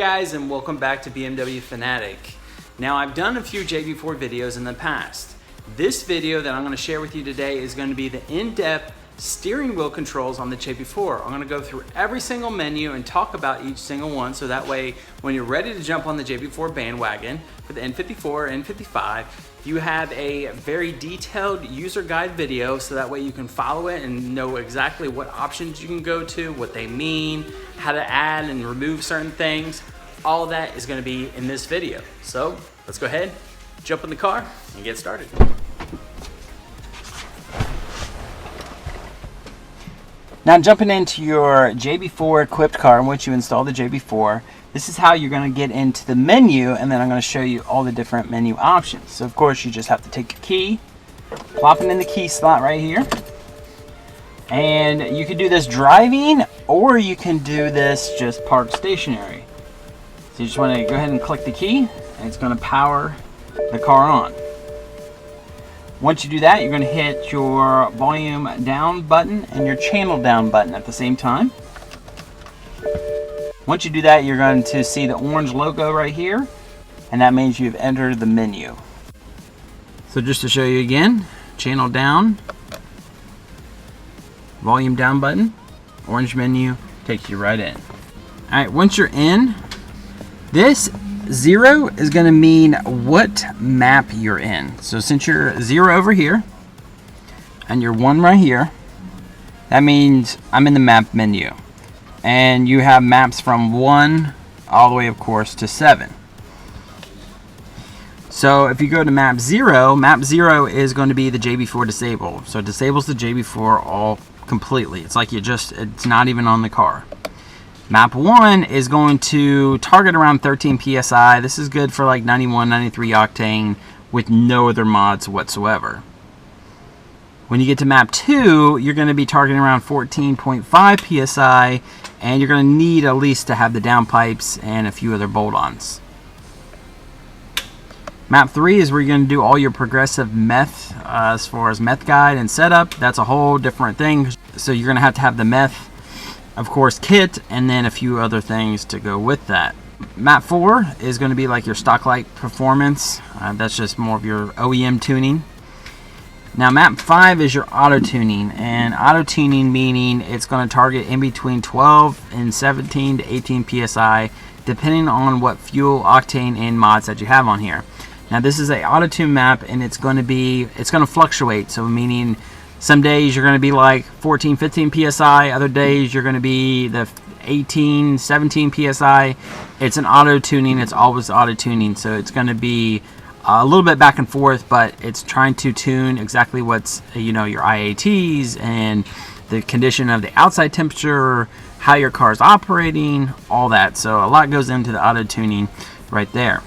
guys, and welcome back to BMW Fanatic. Now, I've done a few JB4 videos in the past. This video that I'm going to share with you today is going to be the in-depth steering wheel controls on the JB4. I'm going to go through every single menu and talk about each single one, so that way when you're ready to jump on the JB4 bandwagon for the N54, N55, you have a very detailed user guide video, so that way you can follow it and know exactly what options you can go to, what they mean, how to add and remove certain things. All of that is going to be in this video. So let's go ahead, jump in the car and get started. Now, jumping into your JB4 equipped car in which you install the JB4, this is how you're going to get into the menu, and then I'm going to show you all the different menu options. So of course you just have to take your key, plop it in the key slot right here, and you can do this driving or you can do this just parked stationary. So you just want to go ahead and click the key and it's going to power the car on. Once you do that, you're going to hit your volume down button and your channel down button at the same time. Once you do that, you're going to see the orange logo right here, and that means you've entered the menu. So just to show you again, channel down, volume down button, orange menu, takes you right in. All right, once you're in, this 0 is going to mean what map you're in. So since you're 0 over here and you're 1 right here, that means I'm in the map menu. And you have maps from 1 all the way, of course, to 7. So if you go to map 0 is going to be the JB4 disabled. So it disables the JB4 all completely. It's like it's not even on the car. Map 1 is going to target around 13 PSI. This is good for like 91, 93 octane with no other mods whatsoever. When you get to map 2, you're going to be targeting around 14.5 PSI, and you're going to need at least to have the downpipes and a few other bolt-ons. Map 3 is where you're going to do all your progressive meth, as far as meth guide and setup. That's a whole different thing. So you're going to have the meth, of course, kit, and then a few other things to go with that. Map 4 is going to be like your stock light performance. That's just more of your OEM tuning. Now map 5 is your auto tuning, and auto tuning meaning it's going to target in between 12 and 17 to 18 PSI depending on what fuel, octane, and mods that you have on here. Now this is a auto tune map, and it's going to fluctuate, so meaning some days you're going to be like 14, 15 PSI, other days you're going to be the 18, 17 PSI. It's an auto tuning, it's always auto tuning, so it's going to be a little bit back and forth, but it's trying to tune exactly what's, your IATs and the condition of the outside temperature, how your car is operating, all that. So a lot goes into the auto tuning right there.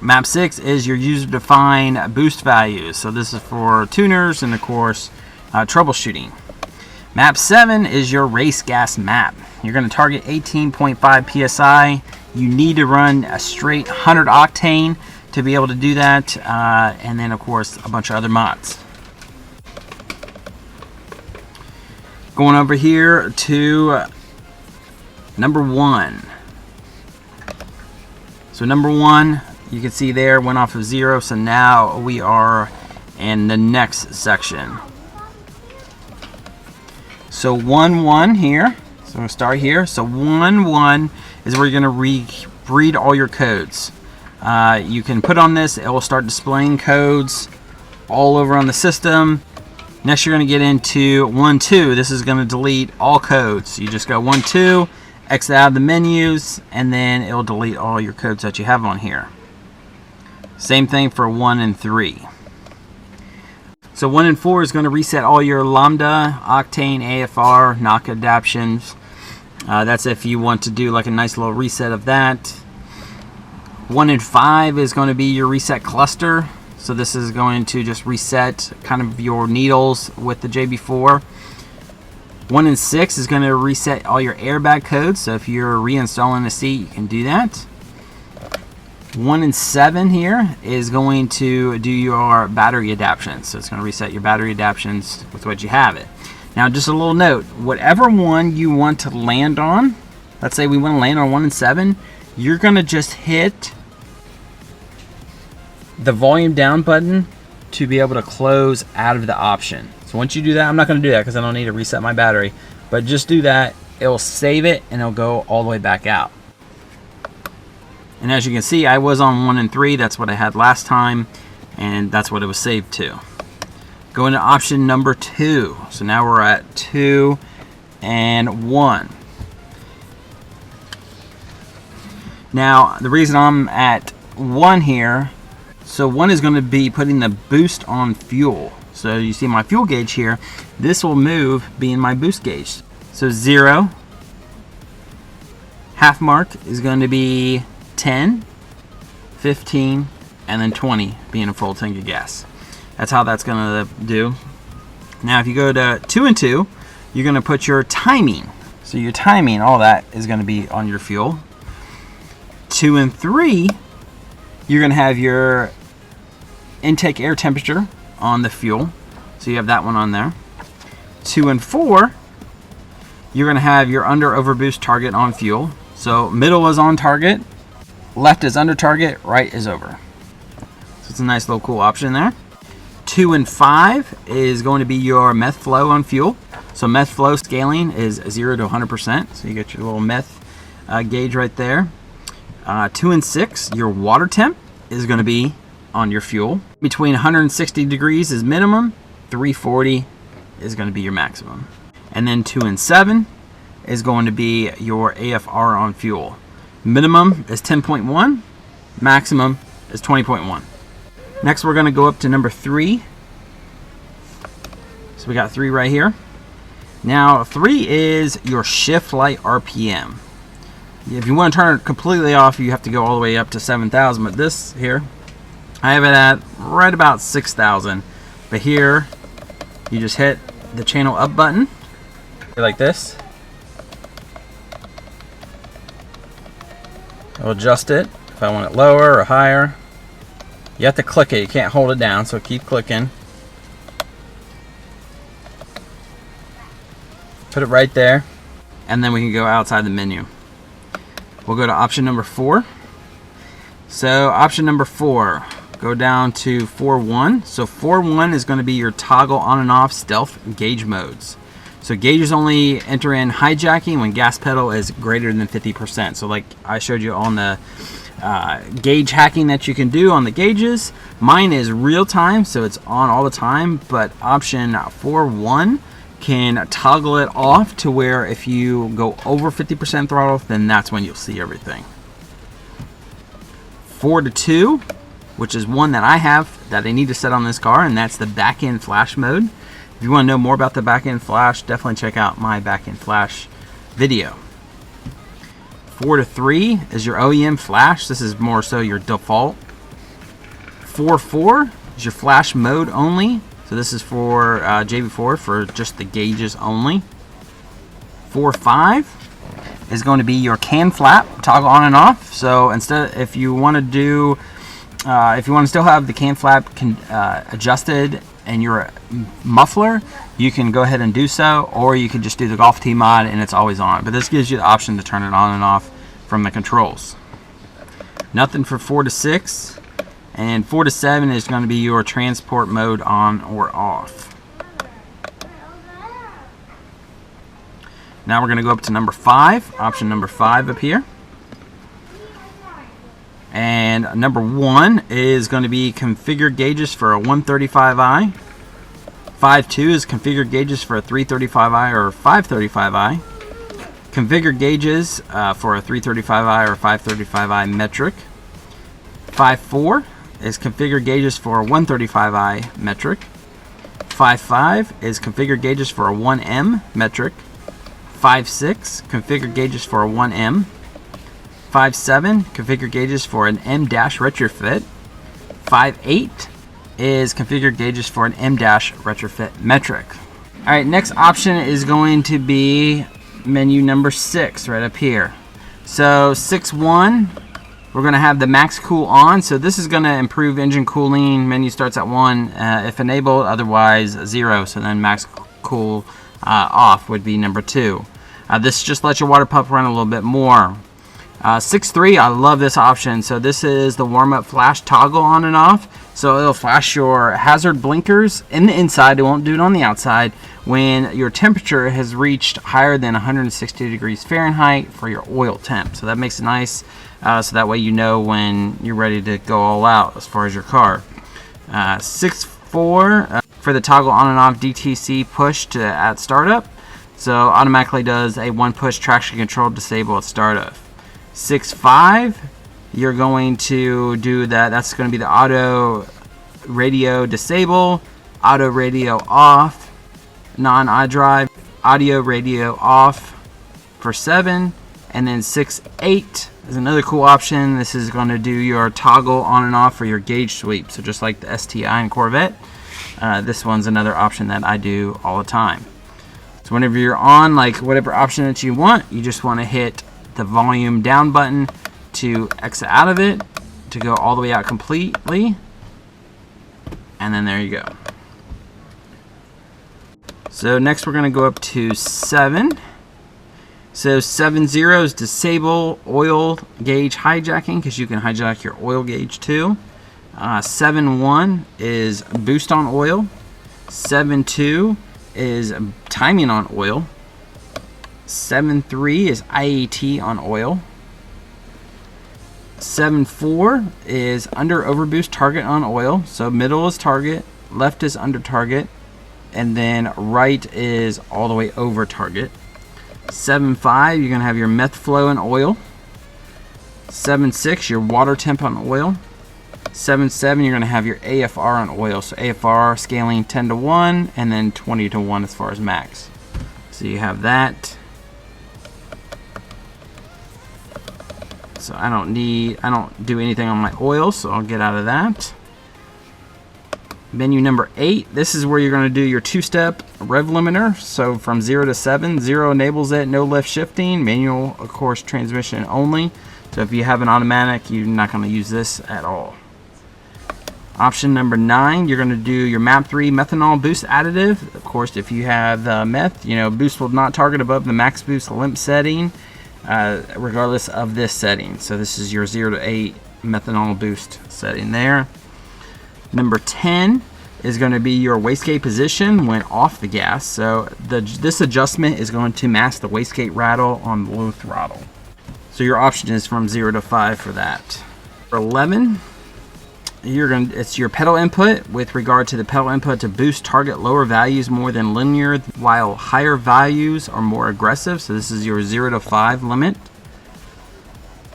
Map 6 is your user-defined boost values. So this is for tuners and, of course, troubleshooting. Map 7 is your race gas map. You're going to target 18.5 PSI. You need to run a straight 100 octane to be able to do that, and then of course a bunch of other mods. Going over here to number 1. So number 1, you can see there, went off of 0, so now we are in the next section. So 1-1 here, so we'll start here. So 1-1 is where you're going to read all your codes. You can put on this, it will start displaying codes all over on the system. Next you're going to get into 1-2. This is going to delete all codes. You just go 1-2, exit out of the menus, and then it will delete all your codes that you have on here. Same thing for 1 and 3. So 1 and 4 is going to reset all your Lambda, Octane, AFR, NOC adaptions. That's if you want to do like a nice little reset of that. 1 and 5 is going to be your reset cluster. So this is going to just reset kind of your needles with the JB4. 1 and 6 is going to reset all your airbag codes. So if you're reinstalling a seat, you can do that. 1 and 7 here is going to do your battery adaptions. So it's going to reset your battery adaptions with what you have it. Now just a little note, whatever one you want to land on, let's say we want to land on 1 and 7, you're gonna just hit the volume down button to be able to close out of the option. So once you do that, I'm not gonna do that because I don't need to reset my battery, but just do that, it'll save it and it'll go all the way back out. And as you can see, I was on 1 and 3, that's what I had last time, and that's what it was saved to. Go into option number 2. So now we're at 2 and 1. Now, the reason I'm at 1 here, so 1 is going to be putting the boost on fuel. So you see my fuel gauge here, this will move being my boost gauge. So 0, half mark is going to be 10, 15, and then 20 being a full tank of gas. That's how that's going to do. Now if you go to 2 and 2, you're going to put your timing. So your timing, all that is going to be on your fuel. 2 and 3, you're going to have your intake air temperature on the fuel. So you have that one on there. 2 and 4, you're going to have your under overboost target on fuel. So middle is on target, left is under target, right is over. So it's a nice little cool option there. 2 and 5 is going to be your meth flow on fuel. So meth flow scaling is 0 to 100%. So you get your little meth gauge right there. 2 and 6, your water temp is going to be on your fuel. Between 160 degrees is minimum, 340 is going to be your maximum. And then 2 and 7 is going to be your AFR on fuel. Minimum is 10.1, maximum is 20.1. Next we're going to go up to number 3. So we got 3 right here. Now 3 is your shift light RPM. If you want to turn it completely off, you have to go all the way up to 7,000, but this here, I have it at right about 6,000. But here, you just hit the channel up button, like this. I'll adjust it if I want it lower or higher. You have to click it, you can't hold it down, so keep clicking. Put it right there, and then we can go outside the menu. We'll go to option number 4. So option number 4, go down to 4.1. So 4.1 is going to be your toggle on and off stealth gauge modes. So gauges only enter in hijacking when gas pedal is greater than 50%. So like I showed you on the gauge hacking that you can do on the gauges, mine is real time, so it's on all the time, but option 4.1 can toggle it off to where if you go over 50% throttle, then that's when you'll see everything. 4 to 2, which is one that I have that I need to set on this car, and that's the back-end flash mode. If you want to know more about the back-end flash, definitely check out my back-end flash video. 4 to 3 is your OEM flash. This is more so your default. 4.4 is your flash mode only. So this is for JB4 for just the gauges only. 4.5 is going to be your can flap toggle on and off. So instead, if you want to do, if you want to still have the can flap adjusted and your muffler, you can go ahead and do so, or you can just do the Golf T mod and it's always on. But this gives you the option to turn it on and off from the controls. Nothing for 4 to 6. And 4 to 7 is going to be your transport mode on or off. Now we're going to go up to number 5, option number 5 up here. And number 1 is going to be configure gauges for a 135i. 5.2 is configure gauges for a 335i or 535i. Configure gauges for a 335i or 535i metric. 5.4 is configure gauges for a 135i metric. 5.5 is configure gauges for a 1M metric. 5.6 configure gauges for a 1M. 5.7 configure gauges for an M- retrofit. 5.8 is configure gauges for an M- retrofit metric. Alright, next option is going to be menu number 6 right up here. So 6.1, we're going to have the max cool on. So this is going to improve engine cooling. Menu starts at 1 if enabled, otherwise 0. So then max cool off would be number 2. This just lets your water pump run a little bit more. 6.3, I love this option. So this is the warm-up flash toggle on and off. So it'll flash your hazard blinkers in the inside. It won't do it on the outside when your temperature has reached higher than 160 degrees Fahrenheit for your oil temp. So that makes it nice. So that way you know when you're ready to go all out as far as your car. 6.4 for the toggle on and off DTC push to at startup. So automatically does a one push traction control disable at startup. 6.5, you're going to do that. That's going to be the auto radio disable, auto radio off, non-iDrive, audio radio off for 7. And then 6.8 is another cool option. This is going to do your toggle on and off for your gauge sweep. So just like the STI and Corvette, this one's another option that I do all the time. So whenever you're on like whatever option that you want, you just want to hit the volume down button to exit out of it, to go all the way out completely, and then there you go. So next we're going to go up to 7. So 7.0 is disable oil gauge hijacking, because you can hijack your oil gauge too. 7.1 is boost on oil. 7.2 is timing on oil. 7.3 is IAT on oil. 7.4 is under overboost target on oil. So middle is target, left is under target, and then right is all the way over target. 7.5, you're going to have your meth flow in oil. 7.6, your water temp on oil. 7.7, you're going to have your AFR on oil. So AFR scaling 10 to 1 and then 20 to 1 as far as max. So you have that. So I don't do anything on my oil, so I'll get out of that. Menu number 8, this is where you're going to do your 2-step rev limiter. So from 0 to 7, 0 enables it, no left shifting, manual, of course, transmission only. So if you have an automatic, you're not going to use this at all. Option number 9, you're going to do your MAP 3 methanol boost additive. Of course, if you have meth, boost will not target above the max boost limp setting, regardless of this setting. So this is your 0 to 8 methanol boost setting there. Number 10 is going to be your wastegate position when off the gas. So this adjustment is going to mask the wastegate rattle on low throttle. So your option is from 0 to 5 for that. For 11, it's your pedal input with regard to the pedal input to boost target lower values more than linear, while higher values are more aggressive. So this is your 0 to 5 limit.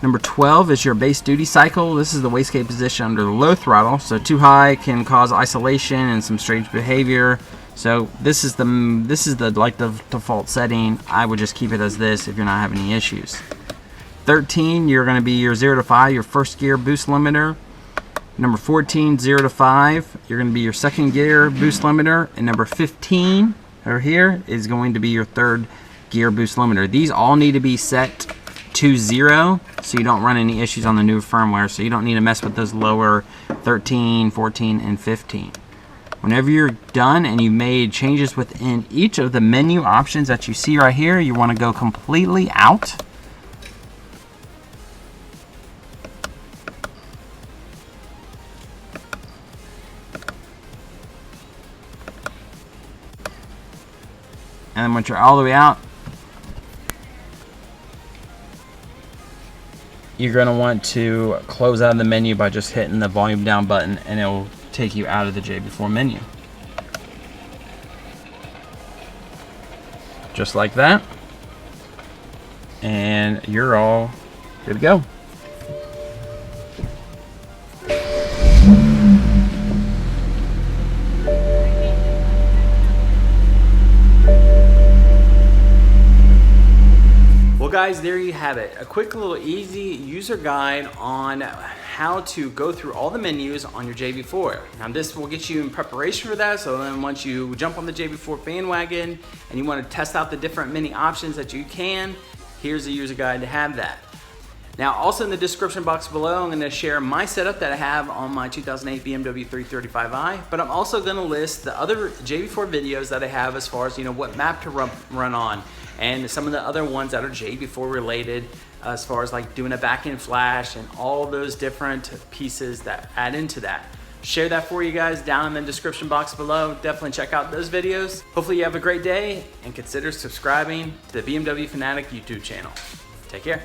Number 12 is your base duty cycle. This is the wastegate position under low throttle. So too high can cause isolation and some strange behavior. So this is the default setting. I would just keep it as this if you're not having any issues. 13, you're going to be your 0 to 5, your first gear boost limiter. Number 14, 0 to 5, you're going to be your second gear boost limiter. And number 15 over here is going to be your third gear boost limiter. These all need to be set to 0 so you don't run any issues on the new firmware. So you don't need to mess with those lower 13, 14, and 15. Whenever you're done and you've made changes within each of the menu options that you see right here, you want to go completely out. And then once you're all the way out, you're going to want to close out of the menu by just hitting the volume down button, and it will take you out of the JB4 menu. Just like that. And you're all good to go. Guys, there you have it. A quick little easy user guide on how to go through all the menus on your JB4. Now this will get you in preparation for that, so then once you jump on the JB4 bandwagon and you want to test out the different menu options that you can, here's a user guide to have that. Now also in the description box below, I'm going to share my setup that I have on my 2008 BMW 335i, but I'm also going to list the other JB4 videos that I have as far as what map to run on. and some of the other ones that are JB4 related, as far as like doing a back-end flash and all those different pieces that add into that. Share that for you guys down in the description box below. Definitely check out those videos. Hopefully you have a great day and consider subscribing to the BMW Fanatic YouTube channel. Take care.